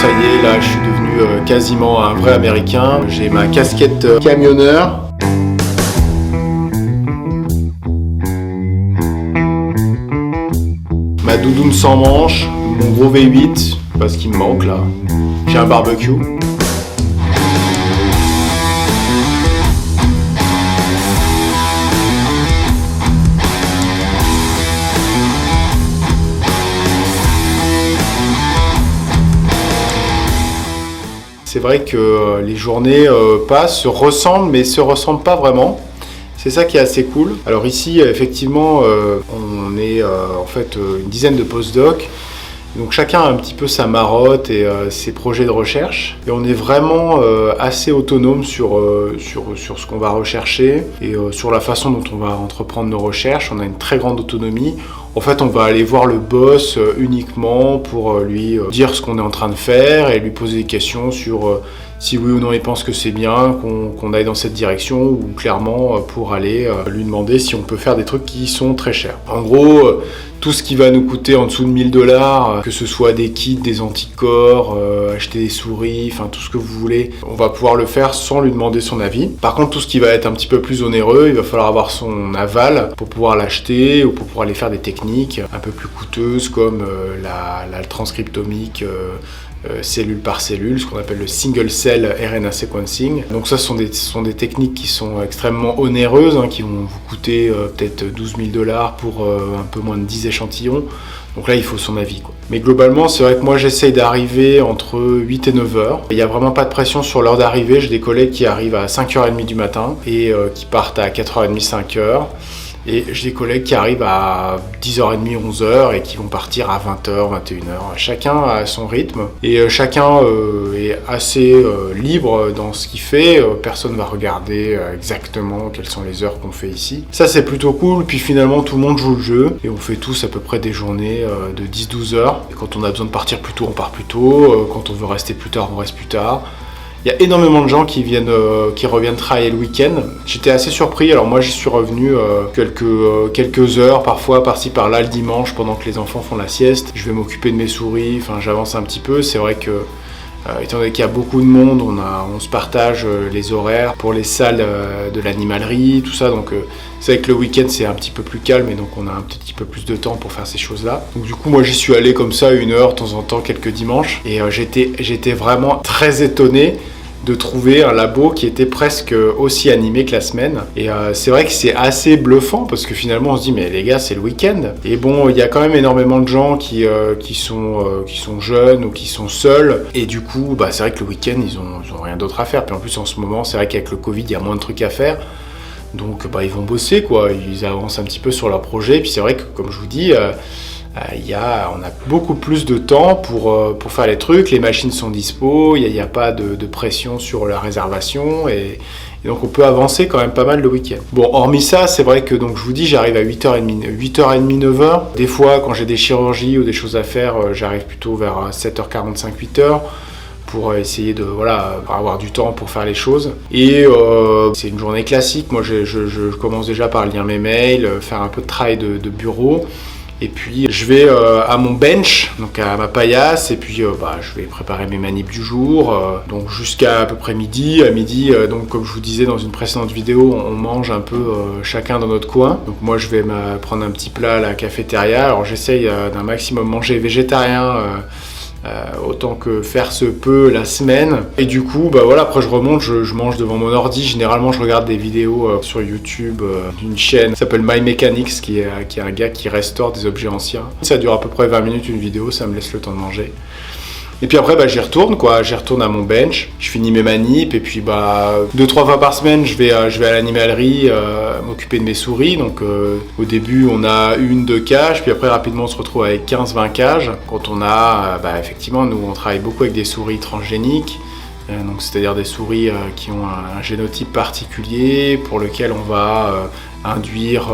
ça y est, là je suis devenu quasiment un vrai américain. J'ai ma casquette camionneur. Ma doudoune sans manches, mon gros V8, parce qu'il me manque là. J'ai un barbecue. C'est vrai que les journées passent, se ressemblent, mais se ressemblent pas vraiment. C'est ça qui est assez cool. Alors ici, effectivement, on est en fait une dizaine de postdocs. Donc chacun a un petit peu sa marotte et ses projets de recherche. Et on est vraiment assez autonome sur ce qu'on va rechercher et sur la façon dont on va entreprendre nos recherches. On a une très grande autonomie. En fait, on va aller voir le boss uniquement pour lui dire ce qu'on est en train de faire et lui poser des questions sur si oui ou non il pense que c'est bien qu'on aille dans cette direction ou clairement pour aller lui demander si on peut faire des trucs qui sont très chers. En gros, tout ce qui va nous coûter en dessous de 1000 $, que ce soit des kits, des anticorps, acheter des souris, enfin tout ce que vous voulez, on va pouvoir le faire sans lui demander son avis. Par contre, tout ce qui va être un petit peu plus onéreux, il va falloir avoir son aval pour pouvoir l'acheter ou pour pouvoir aller faire des techniques un peu plus coûteuses comme la transcriptomique cellule par cellule, ce qu'on appelle le single cell RNA sequencing. Donc ça, ce sont des techniques qui sont extrêmement onéreuses, qui vont vous coûter peut-être 12 000 $ pour un peu moins de 10 échantillons. Donc là, il faut son avis, quoi. Mais globalement, c'est vrai que moi, j'essaye d'arriver entre 8 et 9 heures. Il n'y a vraiment pas de pression sur l'heure d'arrivée. J'ai des collègues qui arrivent à 5h30 du matin et qui partent à 4h30, 5h. Et j'ai des collègues qui arrivent à 10h30, 11h et qui vont partir à 20h, 21h. Chacun a son rythme et chacun est assez libre dans ce qu'il fait. Personne ne va regarder exactement quelles sont les heures qu'on fait ici. Ça, c'est plutôt cool. Puis finalement, tout le monde joue le jeu et on fait tous à peu près des journées de 10-12 heures. Et quand on a besoin de partir plus tôt, on part plus tôt. Quand on veut rester plus tard, on reste plus tard. Il y a énormément de gens qui reviennent travailler le week-end. J'étais assez surpris. Alors moi, j'y suis revenu quelques heures, parfois par-ci par-là le dimanche, pendant que les enfants font la sieste. Je vais m'occuper de mes souris. Enfin, j'avance un petit peu. C'est vrai que, étant donné qu'il y a beaucoup de monde, on se partage les horaires pour les salles de l'animalerie, tout ça. Donc, c'est vrai que le week-end, c'est un petit peu plus calme et donc on a un petit peu plus de temps pour faire ces choses-là. Donc du coup, moi, j'y suis allé comme ça 1 heure, de temps en temps, quelques dimanches. Et j'étais vraiment très étonné de trouver un labo qui était presque aussi animé que la semaine. Et c'est vrai que c'est assez bluffant parce que finalement on se dit mais les gars, c'est le week-end. Et bon, il y a quand même énormément de gens qui sont jeunes ou qui sont seuls. Et du coup, c'est vrai que le week-end, ils ont rien d'autre à faire. Puis en plus en ce moment, c'est vrai qu'avec le Covid, il y a moins de trucs à faire. Donc ils vont bosser, quoi. Ils avancent un petit peu sur leur projet. Puis c'est vrai que comme je vous dis, on a beaucoup plus de temps pour faire les trucs, les machines sont dispo, il n'y a pas de pression sur la réservation et donc on peut avancer quand même pas mal le week-end. Bon, hormis ça, c'est vrai que donc je vous dis, j'arrive à 8h30, 9h. Des fois, quand j'ai des chirurgies ou des choses à faire, j'arrive plutôt vers 7h45, 8h. Pour essayer de avoir du temps pour faire les choses. Et c'est une journée classique. Moi, je commence déjà par lire mes mails, faire un peu de travail de bureau. Et puis je vais à mon bench, donc à ma paillasse, et puis je vais préparer mes manips du jour, donc jusqu'à à peu près midi. À midi, donc comme je vous disais dans une précédente vidéo, on mange un peu chacun dans notre coin. Donc moi je vais prendre un petit plat à la cafétéria. Alors j'essaye d'un maximum manger végétarien, autant que faire se peut la semaine. Et du coup, après je remonte, je mange devant mon ordi. Généralement, je regarde des vidéos sur YouTube d'une chaîne qui s'appelle My Mechanics, qui est un gars qui restaure des objets anciens. Ça dure à peu près 20 minutes une vidéo, ça me laisse le temps de manger. Et puis après, j'y retourne, j'y retourne à mon bench, je finis mes manips, et puis 2-3 fois par semaine, je vais à l'animalerie m'occuper de mes souris. Donc au début, on a 1-2 cages, puis après rapidement, on se retrouve avec 15-20 cages. Quand on a, effectivement, nous, on travaille beaucoup avec des souris transgéniques, donc c'est-à-dire des souris qui ont un génotype particulier pour lequel on va induire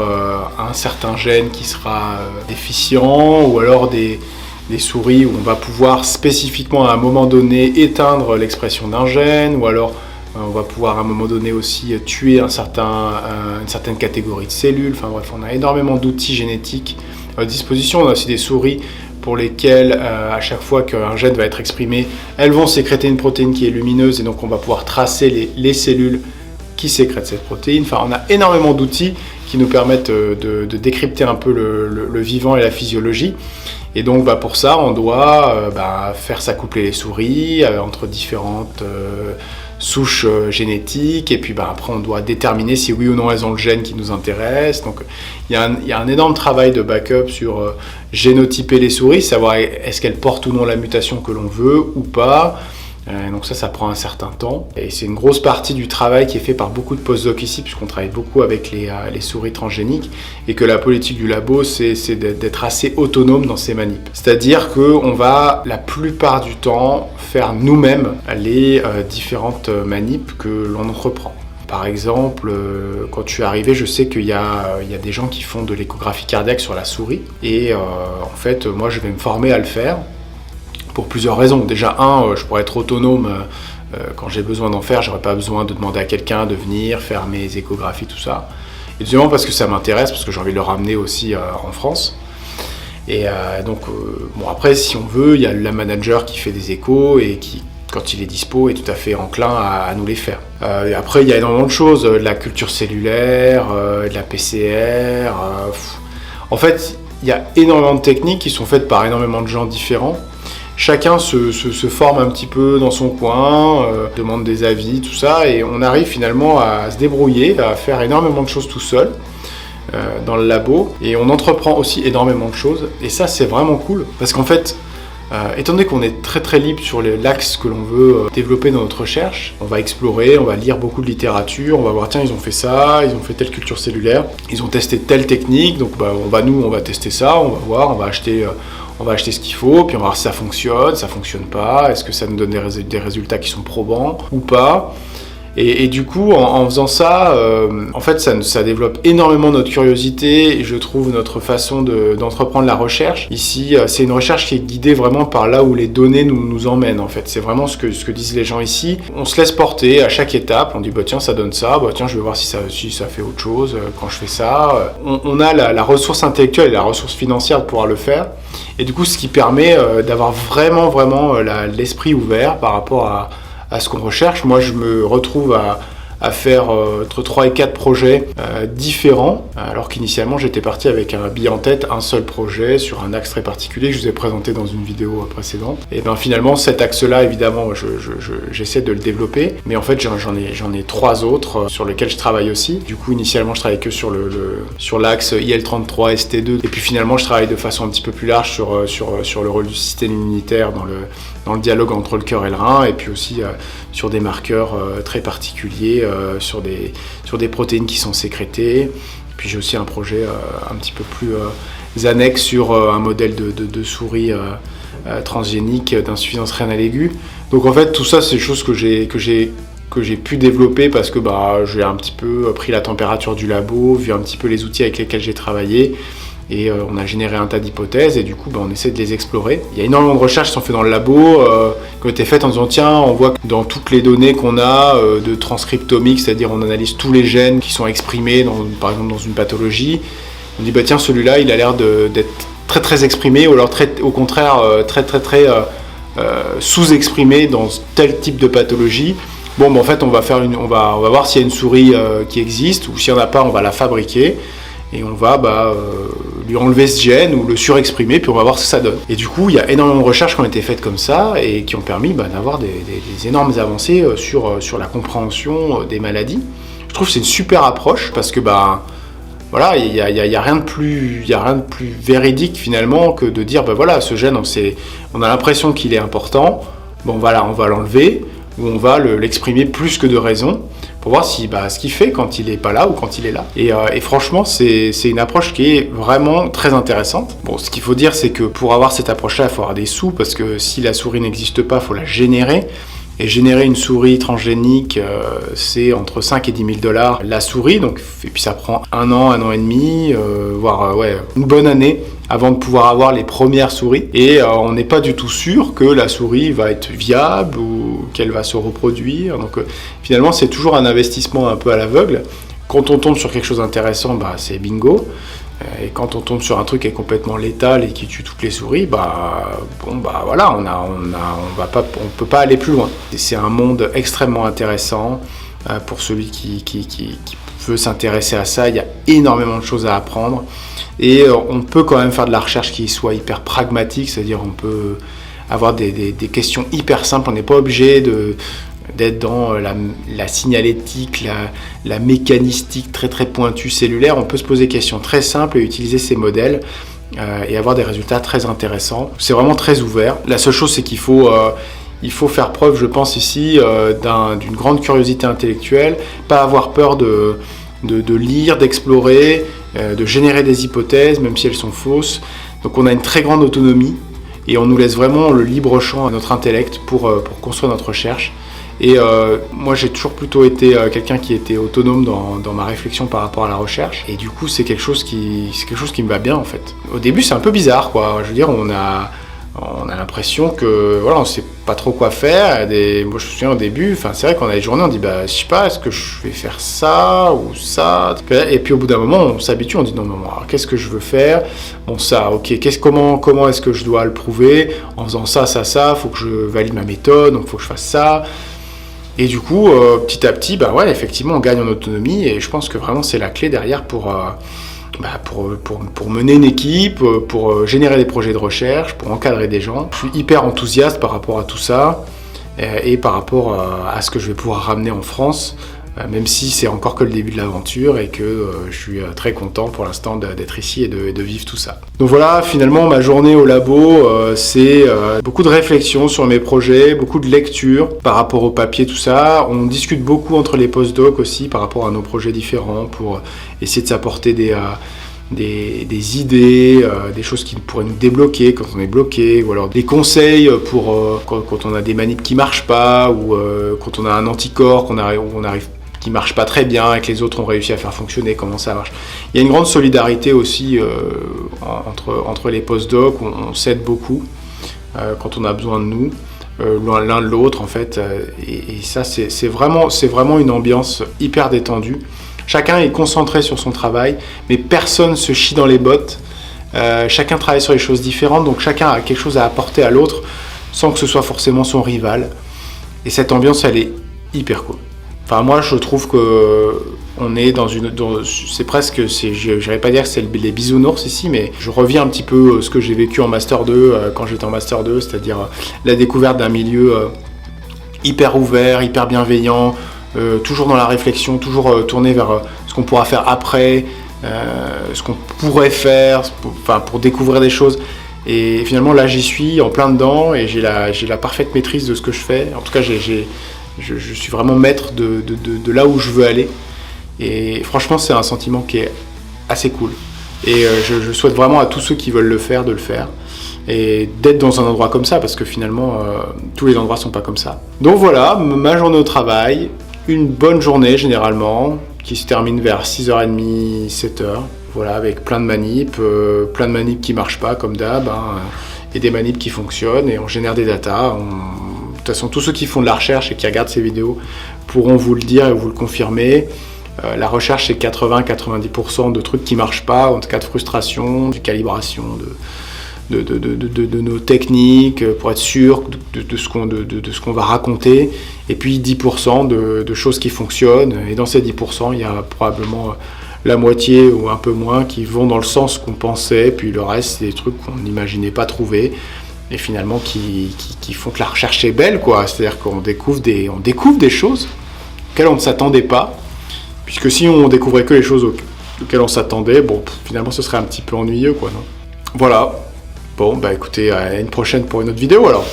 un certain gène qui sera déficient, ou alors des souris où on va pouvoir spécifiquement à un moment donné éteindre l'expression d'un gène, ou alors on va pouvoir à un moment donné aussi tuer une certaine catégorie de cellules. Enfin bref, on a énormément d'outils génétiques à disposition. On a aussi des souris pour lesquelles à chaque fois qu'un gène va être exprimé, elles vont sécréter une protéine qui est lumineuse et donc on va pouvoir tracer les cellules qui sécrètent cette protéine. Enfin, on a énormément d'outils qui nous permettent de décrypter un peu le vivant et la physiologie. Et donc pour ça, on doit faire s'accoupler les souris entre différentes souches génétiques, et puis après on doit déterminer si oui ou non elles ont le gène qui nous intéresse. Donc il y a un énorme travail de backup sur génotyper les souris, savoir est-ce qu'elles portent ou non la mutation que l'on veut ou pas. Donc ça prend un certain temps, et c'est une grosse partie du travail qui est fait par beaucoup de postdocs ici, puisqu'on travaille beaucoup avec les souris transgéniques, et que la politique du labo, c'est d'être assez autonome dans ces manips. C'est-à-dire qu'on va la plupart du temps faire nous-mêmes les différentes manips que l'on entreprend. Par exemple, quand je suis arrivé, je sais qu'il y a des gens qui font de l'échographie cardiaque sur la souris, et en fait, moi je vais me former à le faire, pour plusieurs raisons. Déjà, je pourrais être autonome quand j'ai besoin d'en faire, j'aurais pas besoin de demander à quelqu'un de venir faire mes échographies, tout ça. Et deuxièmement, parce que ça m'intéresse, parce que j'ai envie de le ramener aussi en France. Et donc, après, si on veut, il y a le manager qui fait des échos et qui, quand il est dispo, est tout à fait enclin à nous les faire. Et après, il y a énormément de choses, de la culture cellulaire, de la PCR. En fait, il y a énormément de techniques qui sont faites par énormément de gens différents. Chacun se forme un petit peu dans son coin, demande des avis, tout ça, et on arrive finalement à se débrouiller, à faire énormément de choses tout seul dans le labo, et on entreprend aussi énormément de choses, et ça c'est vraiment cool, parce qu'en fait, étant donné qu'on est très très libre sur l'axe que l'on veut développer dans notre recherche, on va explorer, on va lire beaucoup de littérature, on va voir tiens ils ont fait ça, ils ont fait telle culture cellulaire, ils ont testé telle technique, donc on va tester ça, on va voir, on va acheter ce qu'il faut, puis on va voir si ça fonctionne pas, est-ce que ça nous donne des résultats qui sont probants ou pas. Et du coup, en faisant ça, en fait, ça développe énormément notre curiosité, et je trouve notre façon d'entreprendre la recherche. Ici, c'est une recherche qui est guidée vraiment par là où les données nous emmènent, en fait. C'est vraiment ce que disent les gens ici. On se laisse porter à chaque étape, on dit tiens, ça donne ça, tiens, je vais voir si ça fait autre chose quand je fais ça. On a la ressource intellectuelle et la ressource financière de pouvoir le faire. Et du coup, ce qui permet d'avoir vraiment l'esprit ouvert par rapport à ce qu'on recherche. Moi, je me retrouve à faire entre 3 et 4 projets différents, alors qu'initialement j'étais parti avec un billet en tête, un seul projet sur un axe très particulier que je vous ai présenté dans une vidéo précédente. Et bien finalement cet axe-là, évidemment, j'essaie de le développer, mais en fait j'en ai 3 autres sur lesquels je travaille aussi. Du coup initialement je travaillais que sur l'axe IL-33 ST2, et puis finalement je travaille de façon un petit peu plus large sur le rôle du système immunitaire dans le dialogue entre le cœur et le rein, et puis aussi sur des marqueurs très particuliers, sur des protéines qui sont sécrétées. Puis j'ai aussi un projet un petit peu plus annexe sur un modèle de souris transgénique d'insuffisance rénale aiguë. Donc en fait tout ça c'est des choses que j'ai pu développer parce que j'ai un petit peu pris la température du labo, vu un petit peu les outils avec lesquels j'ai travaillé. Et on a généré un tas d'hypothèses, et du coup on essaie de les explorer. Il y a énormément de recherches qui sont faites dans le labo, qui ont été faites en disant tiens, on voit que dans toutes les données qu'on a de transcriptomique, c'est-à-dire on analyse tous les gènes qui sont exprimés par exemple dans une pathologie, on dit tiens, celui-là il a l'air d'être très très exprimé, ou alors au contraire très sous-exprimé dans tel type de pathologie. En fait on va voir s'il y a une souris qui existe, ou s'il n'y en a pas, on va la fabriquer. Et on va lui enlever ce gène ou le surexprimer, puis on va voir ce que ça donne. Et du coup, il y a énormément de recherches qui ont été faites comme ça, et qui ont permis d'avoir des énormes avancées sur la compréhension des maladies. Je trouve que c'est une super approche, parce que voilà, il y a rien de plus véridique finalement que de dire ce gène, on a l'impression qu'il est important, on va l'enlever, ou on va l'exprimer plus que de raison, pour voir ce qu'il fait quand il n'est pas là ou quand il est là. Et franchement, c'est une approche qui est vraiment très intéressante. Ce qu'il faut dire, c'est que pour avoir cette approche-là, il faut avoir des sous, parce que si la souris n'existe pas, il faut la générer. Et générer une souris transgénique, c'est entre 5 et 10 000 $ la souris, et puis ça prend un an et demi, voire une bonne année avant de pouvoir avoir les premières souris. Et on n'est pas du tout sûr que la souris va être viable ou qu'elle va se reproduire. Donc finalement, c'est toujours un investissement un peu à l'aveugle. Quand on tombe sur quelque chose d'intéressant, c'est bingo. Et quand on tombe sur un truc qui est complètement létal et qui tue toutes les souris, voilà, on peut pas aller plus loin. Et c'est un monde extrêmement intéressant pour celui qui veut s'intéresser à ça. Il y a énormément de choses à apprendre et on peut quand même faire de la recherche qui soit hyper pragmatique, c'est-à-dire on peut avoir des questions hyper simples. On n'est pas obligé d'être dans la signalétique, la mécanistique très très pointue cellulaire. On peut se poser des questions très simples et utiliser ces modèles et avoir des résultats très intéressants. C'est vraiment très ouvert. La seule chose, c'est qu'il faut faire preuve, je pense ici, d'une grande curiosité intellectuelle, pas avoir peur de lire, d'explorer, de générer des hypothèses, même si elles sont fausses. Donc on a une très grande autonomie et on nous laisse vraiment le libre champ à notre intellect pour construire notre recherche. Et moi j'ai toujours plutôt été quelqu'un qui était autonome dans ma réflexion par rapport à la recherche. Et du coup c'est quelque chose qui me va bien en fait. Au début c'est un peu bizarre quoi. Je veux dire on a l'impression que voilà on sait pas trop quoi faire. Moi je me souviens au début, c'est vrai qu'on a des journées on dit je sais pas est-ce que je vais faire ça ou ça. Et puis au bout d'un moment on s'habitue, on dit non alors, qu'est-ce que je veux faire? Bon ça ok comment est-ce que je dois le prouver? En faisant ça, faut que je valide ma méthode, donc faut que je fasse ça. Et du coup, petit à petit, effectivement, on gagne en autonomie et je pense que vraiment c'est la clé derrière pour mener une équipe, pour générer des projets de recherche, pour encadrer des gens. Je suis hyper enthousiaste par rapport à tout ça et par rapport à ce que je vais pouvoir ramener en France, même si c'est encore que le début de l'aventure et que je suis très content pour l'instant d'être ici et de vivre tout ça. Donc voilà, finalement ma journée au labo, c'est beaucoup de réflexion sur mes projets, beaucoup de lecture par rapport au papier, tout ça. On discute beaucoup entre les postdocs aussi par rapport à nos projets différents pour essayer de s'apporter des idées, des choses qui pourraient nous débloquer quand on est bloqué, ou alors des conseils pour quand on a des manips qui marchent pas, ou quand on a un anticorps qui marche pas très bien et que les autres ont réussi à faire fonctionner, comment ça marche. Il y a une grande solidarité aussi entre les postdocs, on s'aide beaucoup quand on a besoin de nous, l'un de l'autre en fait, et ça c'est vraiment une ambiance hyper détendue. Chacun est concentré sur son travail, mais personne se chie dans les bottes, chacun travaille sur des choses différentes, donc chacun a quelque chose à apporter à l'autre sans que ce soit forcément son rival, et cette ambiance elle est hyper cool. Enfin, moi, je trouve que on est c'est presque, j'allais pas dire que c'est les bisounours ici, mais je reviens un petit peu ce que j'ai vécu en Master 2, quand j'étais en Master 2, c'est-à-dire la découverte d'un milieu hyper ouvert, hyper bienveillant, toujours dans la réflexion, toujours tourné vers ce qu'on pourra faire après, ce qu'on pourrait faire, pour découvrir des choses. Et finalement, là, j'y suis en plein dedans et j'ai la parfaite maîtrise de ce que je fais. En tout cas, je suis vraiment maître de là où je veux aller et franchement c'est un sentiment qui est assez cool et je souhaite vraiment à tous ceux qui veulent le faire de le faire et d'être dans un endroit comme ça parce que finalement tous les endroits sont pas comme ça. Donc voilà, ma journée au travail, une bonne journée généralement qui se termine vers 6h30, 7h, voilà, avec plein de manips qui marchent pas comme d'hab et des manips qui fonctionnent et on génère des datas. De toute façon, tous ceux qui font de la recherche et qui regardent ces vidéos pourront vous le dire et vous le confirmer. La recherche, c'est 80-90% de trucs qui ne marchent pas, en tout cas de frustration, de calibration de nos techniques pour être sûr de ce qu'on va raconter. Et puis 10% de choses qui fonctionnent. Et dans ces 10%, il y a probablement la moitié ou un peu moins qui vont dans le sens qu'on pensait. Puis le reste, c'est des trucs qu'on n'imaginait pas trouver. Et finalement qui font que la recherche est belle, quoi. C'est-à-dire qu'on découvre des choses auxquelles on ne s'attendait pas, puisque si on découvrait que les choses auxquelles on s'attendait, finalement ce serait un petit peu ennuyeux, quoi, non ? Voilà. Bon, écoutez, à une prochaine pour une autre vidéo, alors.